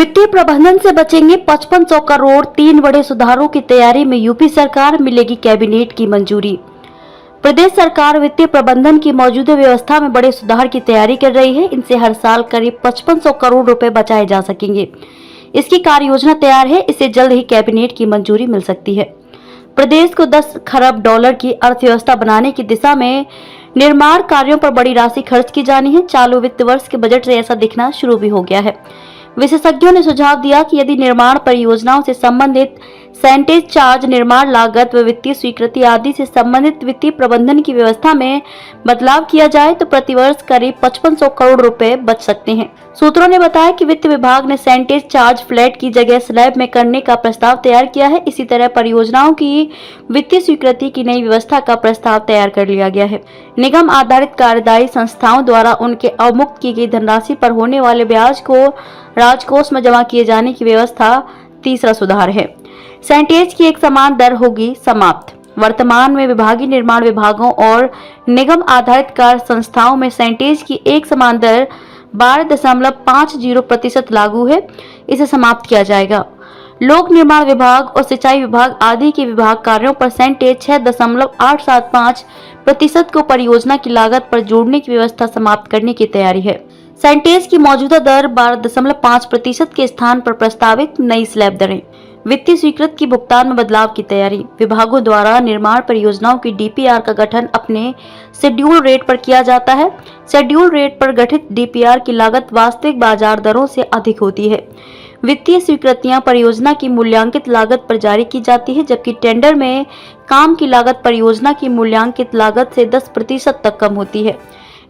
वित्तीय प्रबंधन से बचेंगे 5500 करोड़। 3 बड़े सुधारों की तैयारी में यूपी सरकार, मिलेगी कैबिनेट की मंजूरी। प्रदेश सरकार वित्तीय प्रबंधन की मौजूदा व्यवस्था में बड़े सुधार की तैयारी कर रही है। इनसे हर साल करीब 5500 करोड़ रुपए बचाए जा सकेंगे। इसकी कार्य योजना तैयार है। इसे जल्द ही कैबिनेट की मंजूरी मिल सकती है। प्रदेश को 10 खरब डॉलर की अर्थव्यवस्था बनाने की दिशा में निर्माण कार्यों पर बड़ी राशि खर्च की जानी है। चालू वित्त वर्ष के बजट से ऐसा दिखना शुरू भी हो गया है। विशेषज्ञों ने सुझाव दिया कि यदि निर्माण परियोजनाओं से संबंधित सेंटेज चार्ज, निर्माण लागत व वित्तीय स्वीकृति आदि से संबंधित वित्तीय प्रबंधन की व्यवस्था में बदलाव किया जाए तो प्रतिवर्ष करीब 5500 करोड़ रुपए बच सकते हैं। सूत्रों ने बताया कि वित्त विभाग ने सेंटेज चार्ज फ्लैट की जगह स्लैब में करने का प्रस्ताव तैयार किया है। इसी तरह परियोजनाओं की वित्तीय स्वीकृति की नई व्यवस्था का प्रस्ताव तैयार कर लिया गया है। निगम आधारित कार्यदायी संस्थाओं द्वारा उनके अवमुक्त की गई धनराशि पर होने वाले ब्याज को राजकोष में जमा किए जाने की व्यवस्था तीसरा सुधार है। सेंटेज की एक समान दर होगी समाप्त। वर्तमान में विभागीय निर्माण विभागों और निगम आधारित कार्य संस्थाओं में सेंटेज की एक समान दर 12.50% लागू है। इसे समाप्त किया जाएगा। लोक निर्माण विभाग और सिंचाई विभाग आदि के विभाग कार्यों पर सेंटेज 6.875% को परियोजना की लागत पर जोड़ने की व्यवस्था समाप्त करने की तैयारी है। सेंटेज की मौजूदा दर 12.5% के स्थान पर प्रस्तावित नई स्लैब दरें। वित्तीय स्वीकृति की भुगतान में बदलाव की तैयारी। विभागों द्वारा निर्माण परियोजनाओं की डीपीआर का गठन अपने शेड्यूल रेट पर किया जाता है। शेड्यूल रेट पर गठित डीपीआर की लागत वास्तविक बाजार दरों से अधिक होती है। वित्तीय स्वीकृतियां परियोजना की मूल्यांकित लागत पर जारी की जाती है, जबकि टेंडर में काम की लागत परियोजना की मूल्यांकित लागत से 10% तक कम होती है।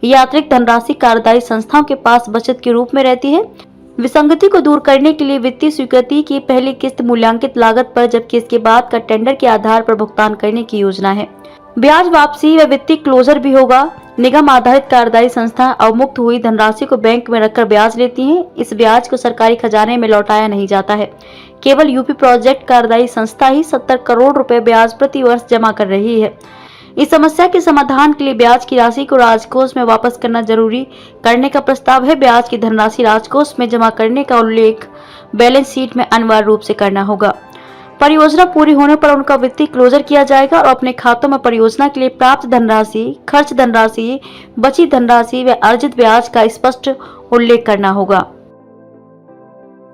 यह अतिरिक्त धनराशि कार्यदायी संस्थाओं के पास बचत के रूप में रहती है। विसंगति को दूर करने के लिए वित्तीय स्वीकृति की पहली किस्त मूल्यांकित लागत पर, जबकि इसके बाद का टेंडर के आधार पर भुगतान करने की योजना है। ब्याज वापसी व वित्तीय क्लोजर भी होगा। निगम आधारित कार्यदायी संस्था अवमुक्त हुई धनराशि को बैंक में रखकर ब्याज लेती हैं। इस ब्याज को सरकारी खजाने में लौटाया नहीं जाता है। केवल यूपी प्रोजेक्ट कार्यदायी संस्था ही 70 करोड़ रुपए ब्याज प्रति वर्ष जमा कर रही है। इस समस्या के समाधान के लिए ब्याज की राशि को राजकोष में वापस करना जरूरी करने का प्रस्ताव है। ब्याज की धनराशि राजकोष में जमा करने का उल्लेख बैलेंस शीट में अनिवार्य रूप से करना होगा। परियोजना पूरी होने पर उनका वित्तीय क्लोजर किया जाएगा और अपने खातों में परियोजना के लिए प्राप्त धनराशि, खर्च धनराशि, बची धनराशि व अर्जित ब्याज का स्पष्ट उल्लेख करना होगा।